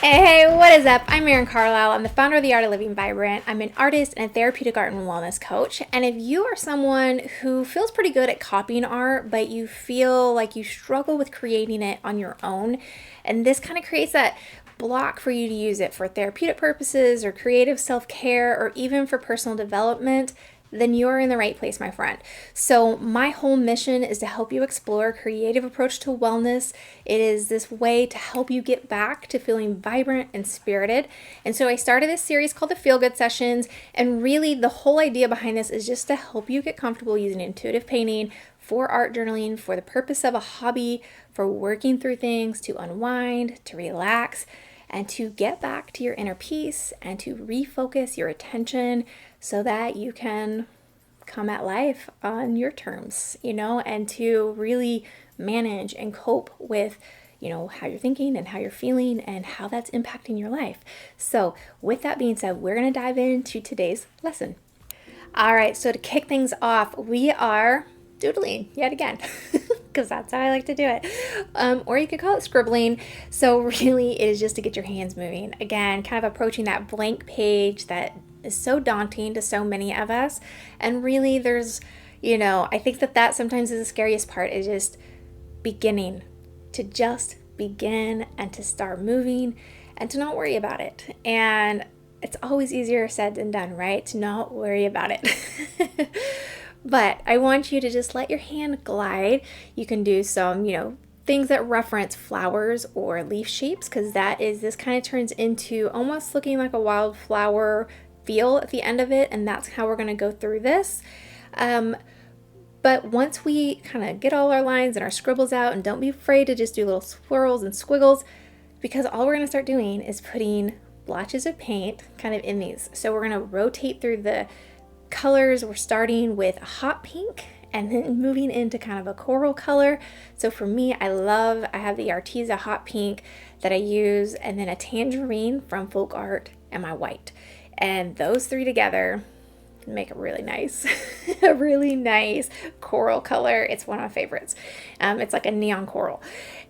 Hey, what is up? I'm Eryn Carlisle. I'm the founder of The Art of Living Vibrant. I'm an artist and a therapeutic art and wellness coach. And if you are someone who feels pretty good at copying art, but you feel like you struggle with creating it on your own, and this kind of creates that block for you to use it for therapeutic purposes or creative self-care or even for personal development, then you're in the right place, my friend. So my whole mission is to help you explore a creative approach to wellness. It is this way to help you get back to feeling vibrant and spirited. And so I started this series called the Feel Good Sessions. And really the whole idea behind this is just to help you get comfortable using intuitive painting for art journaling, for the purpose of a hobby, for working through things, to unwind, to relax, and to get back to your inner peace and to refocus your attention so that you can come at life on your terms, and to really manage and cope with, how you're thinking and how you're feeling and how that's impacting your life. So with that being said, we're going to dive into today's lesson. All right, so to kick things off, we are doodling yet again. Because that's how I like to do it. Or you could call it scribbling. So really it is just to get your hands moving. Again, kind of approaching that blank page that is so daunting to so many of us. And really there's, I think that sometimes is the scariest part, is just beginning, to just begin and to start moving and to not worry about it. And it's always easier said than done, right? To not worry about it. But I want you to just let your hand glide. You can do some, things that reference flowers or leaf shapes, because this kind of turns into almost looking like a wildflower feel at the end of it. And that's how we're going to go through this. But once we kind of get all our lines and our scribbles out, and don't be afraid to just do little swirls and squiggles, because all we're going to start doing is putting blotches of paint kind of in these. So we're going to rotate through the colors. We're starting with a hot pink and then moving into kind of a coral color. So for me, I have the Arteza hot pink that I use, and then a tangerine from Folk Art, and my white. And those three together make it really nice. A really nice coral color. It's one of my favorites. It's like a neon coral.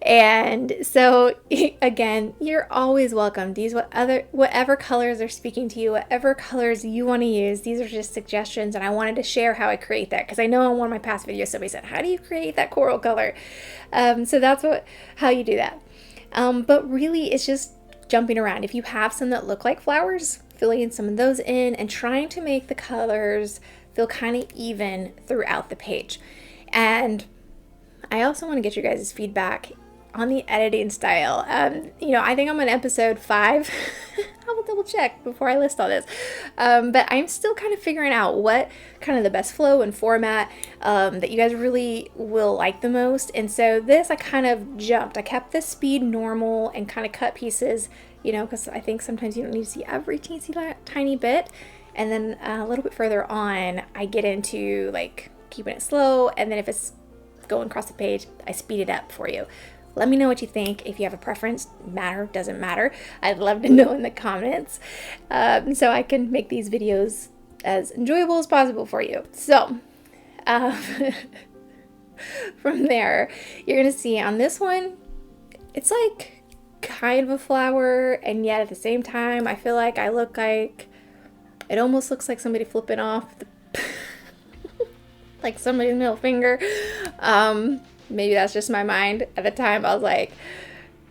And so again, you're always welcome. Whatever colors are speaking to you, whatever colors you want to use, these are just suggestions. And I wanted to share how I create that, because I know in one of my past videos somebody said, how do you create that coral color? So that's how you do that. But really it's just jumping around. If you have some that look like flowers, filling some of those in and trying to make the colors feel kind of even throughout the page. And I also want to get your guys' feedback on the editing style. I think I'm on episode 5. I will double check before I list all this. But I'm still kind of figuring out what kind of the best flow and format that you guys really will like the most. And so this, I kind of jumped. I kept the speed normal and kind of cut pieces, because I think sometimes you don't need to see every teensy tiny bit. And then a little bit further on, I get into like keeping it slow. And then if it's going across the page, I speed it up for you. Let me know what you think. If you have a preference, doesn't matter. I'd love to know in the comments, so I can make these videos as enjoyable as possible for you. So from there, you're gonna see on this one, it's like kind of a flower, and yet at the same time, I feel like it almost looks like somebody flipping off like somebody's middle finger. Maybe that's just my mind. At the time, I was like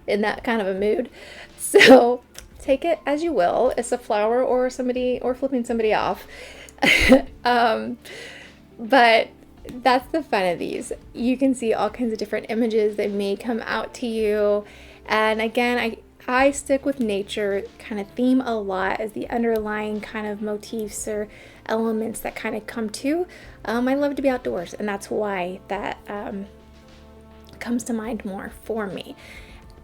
in that kind of a mood. So take it as you will. It's a flower or flipping somebody off. But that's the fun of these. You can see all kinds of different images that may come out to you. And again, I stick with nature kind of theme a lot as the underlying kind of motifs or elements that kind of come to. I love to be outdoors, and that's why that comes to mind more for me.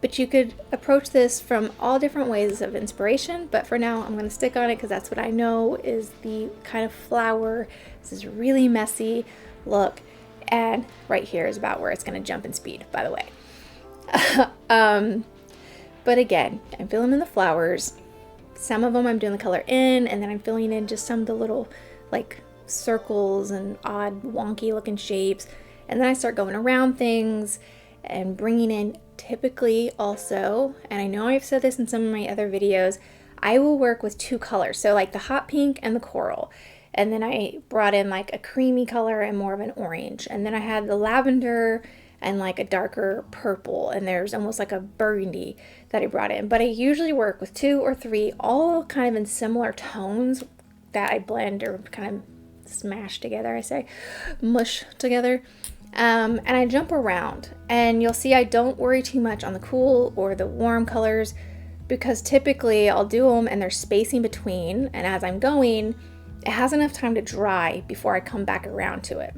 But you could approach this from all different ways of inspiration, but for now I'm going to stick on it because that's what I know is the kind of flower. This is really messy look, and right here is about where it's going to jump in speed, by the way. But again, I'm filling in the flowers. Some of them I'm doing the color in, and then I'm filling in just some of the little like circles and odd wonky looking shapes. And then I start going around things and bringing in typically also, and I know I've said this in some of my other videos, I will work with 2 colors. So like the hot pink and the coral. And then I brought in like a creamy color and more of an orange. And then I had the lavender and like a darker purple. And there's almost like a burgundy that I brought in. But I usually work with 2 or 3, all kind of in similar tones that I blend or kind of smash together, I say, mush together. And I jump around. And you'll see I don't worry too much on the cool or the warm colors, because typically I'll do them and there's spacing between. And as I'm going, it has enough time to dry before I come back around to it.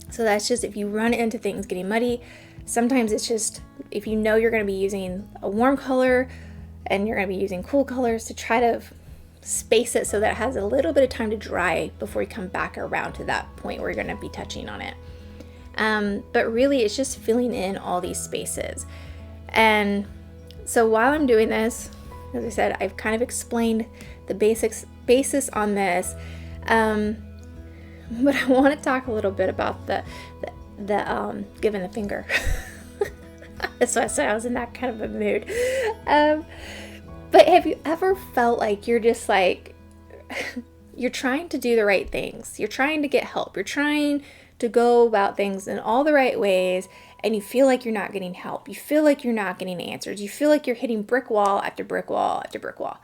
So that's just if you run into things getting muddy. Sometimes it's just if you know you're going to be using a warm color and you're going to be using cool colors, to try to space it so that it has a little bit of time to dry before you come back around to that point where you're going to be touching on it. But really it's just filling in all these spaces. And so while I'm doing this, as I said, I've kind of explained the basis on this, but I want to talk a little bit about the giving the finger. That's why I said I was in that kind of a mood. But have you ever felt like you're just like, you're trying to do the right things, you're trying to get help, you're trying to go about things in all the right ways, and you feel like you're not getting help, you feel like you're not getting answers, you feel like you're hitting brick wall after brick wall after brick wall?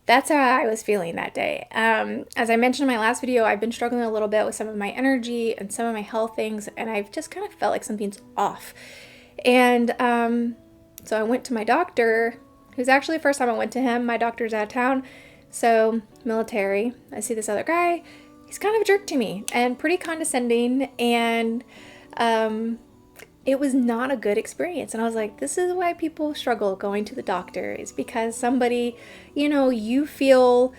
That's how I was feeling that day. As I mentioned in my last video, I've been struggling a little bit with some of my energy and some of my health things, and I've just kind of felt like something's off. And so I went to my doctor, who's actually the first time I went to him. My doctor's out of town, so military. I see this other guy. He's kind of a jerk to me and pretty condescending, and it was not a good experience. And I was like, this is why people struggle going to the doctor, is because somebody, you know, you feel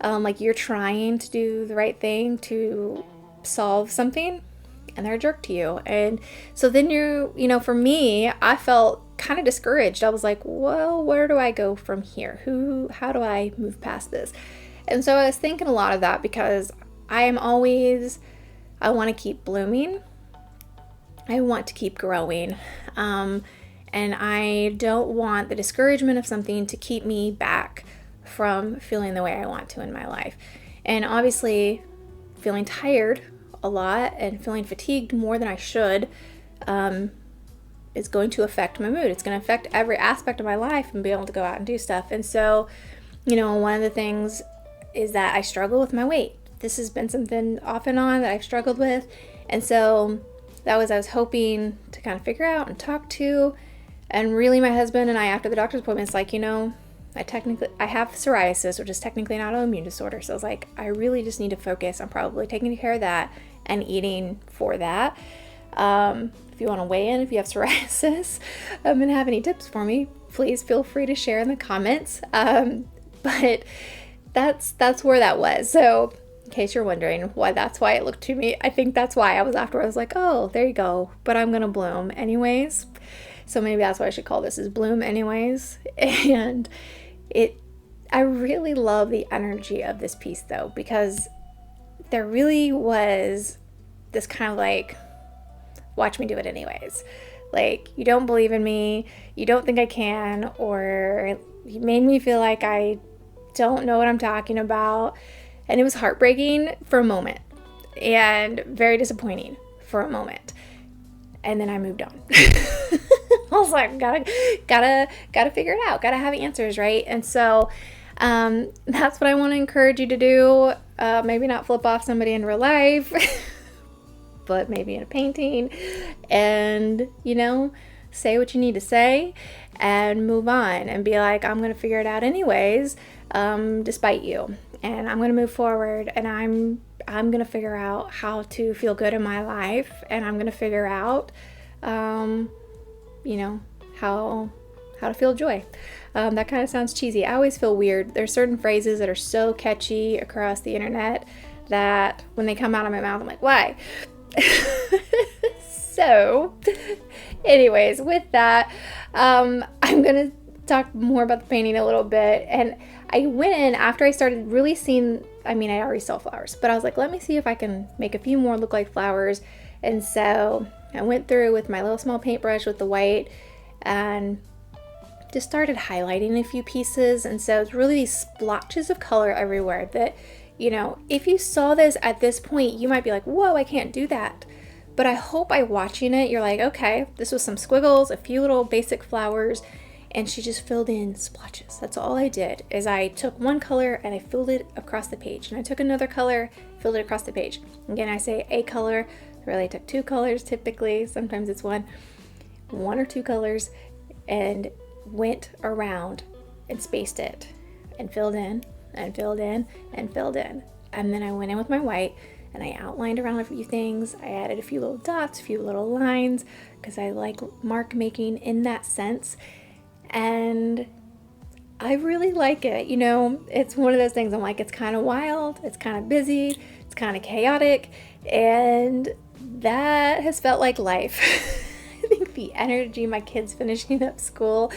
like you're trying to do the right thing to solve something, and they're a jerk to you. And so then for me, I felt kind of discouraged. I was like, well, where do I go from here? How do I move past this? And so I was thinking a lot of that, because I want to keep blooming. I want to keep growing. And I don't want the discouragement of something to keep me back from feeling the way I want to in my life. And obviously, feeling tired a lot and feeling fatigued more than I should is going to affect my mood. It's going to affect every aspect of my life and be able to go out and do stuff. And so, one of the things is that I struggle with my weight. This has been something off and on that I've struggled with. And so I was hoping to kind of figure out and talk to. And really, my husband and I, after the doctor's appointment, it's like, I have psoriasis, which is technically an autoimmune disorder. So I was like, I really just need to focus on probably taking care of that and eating for that. If you want to weigh in, if you have psoriasis and have any tips for me, please feel free to share in the comments. But that's where that was. So in case you're wondering why it looked to me, I think that's why I was like, oh, there you go. But I'm going to bloom anyways. So maybe that's why I should call this is bloom anyways. And I really love the energy of this piece though, because there really was this kind of like, watch me do it anyways. Like, you don't believe in me, you don't think I can, or you made me feel like I don't know what I'm talking about. And it was heartbreaking for a moment and very disappointing for a moment. And then I moved on. I was like, gotta figure it out. Gotta have answers, right? And so that's what I want to encourage you to do. Maybe not flip off somebody in real life, but maybe in a painting, and say what you need to say and move on and be like, I'm gonna figure it out anyways, despite you, and I'm gonna move forward, and I'm gonna figure out how to feel good in my life, and I'm gonna figure out how to feel joy. That kind of sounds cheesy. I always feel weird. There's certain phrases that are so catchy across the internet that when they come out of my mouth, I'm like, why? So anyways, with that, I'm gonna talk more about the painting a little bit. And I went in after I started really seeing, I already saw flowers, but I was like, let me see if I can make a few more look like flowers. And so I went through with my little small paintbrush with the white and just started highlighting a few pieces. And so it's really these splotches of color everywhere that, you know, if you saw this at this point, you might be like, whoa, I can't do that. But I hope by watching it, you're like, okay, this was some squiggles, a few little basic flowers, and she just filled in splotches. That's all I did, is I took one color and I filled it across the page. And I took another color, filled it across the page. Again, I say a color, really I took 2 colors typically, sometimes it's one or 2 colors, and went around and spaced it and filled in and filled in and filled in. And then I went in with my white and I outlined around a few things. I added a few little dots, a few little lines, because I like mark making in that sense. And I really like it. You know, it's one of those things I'm like, it's kind of wild, it's kind of busy, it's kind of chaotic, and that has felt like life. I think the energy, my kids finishing up school,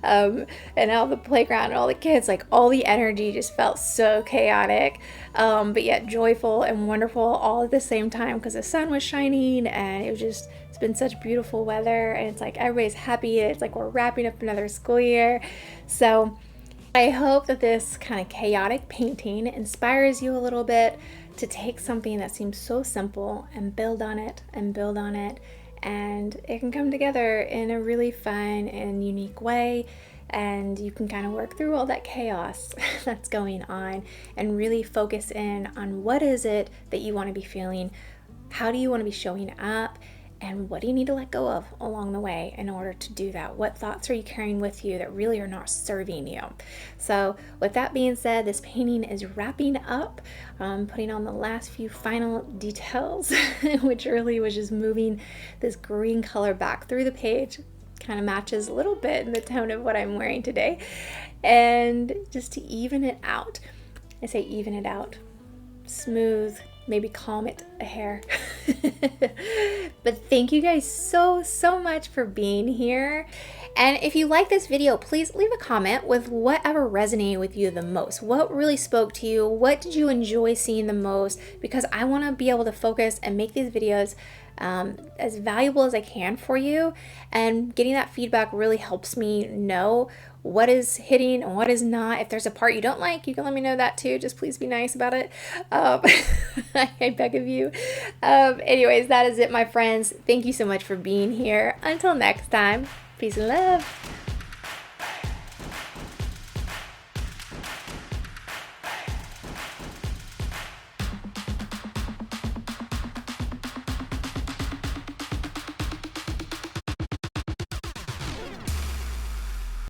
and all the playground and all the kids, like all the energy just felt so chaotic, but yet joyful and wonderful all at the same time, because the sun was shining and it's been such beautiful weather, and it's like everybody's happy. It's like we're wrapping up another school year. So I hope that this kind of chaotic painting inspires you a little bit to take something that seems so simple and build on it and build on it. And it can come together in a really fun and unique way, and you can kind of work through all that chaos that's going on and really focus in on what is it that you want to be feeling, how do you want to be showing up, and what do you need to let go of along the way in order to do that? What thoughts are you carrying with you that really are not serving you? So with that being said, this painting is wrapping up. Putting on the last few final details, which really was just moving this green color back through the page. Kind of matches a little bit in the tone of what I'm wearing today. And just to even it out. I say even it out. Smooth, maybe calm it a hair. But thank you guys so much for being here. And if you like this video, please leave a comment with whatever resonated with you the most. What really spoke to you? What did you enjoy seeing the most? Because I want to be able to focus and make these videos as valuable as I can for you. And getting that feedback really helps me know what is hitting and what is not. If there's a part you don't like, you can let me know that too. Just please be nice about it. I beg of you. Anyways, that is it, my friends. Thank you so much for being here. Until next time, peace and love.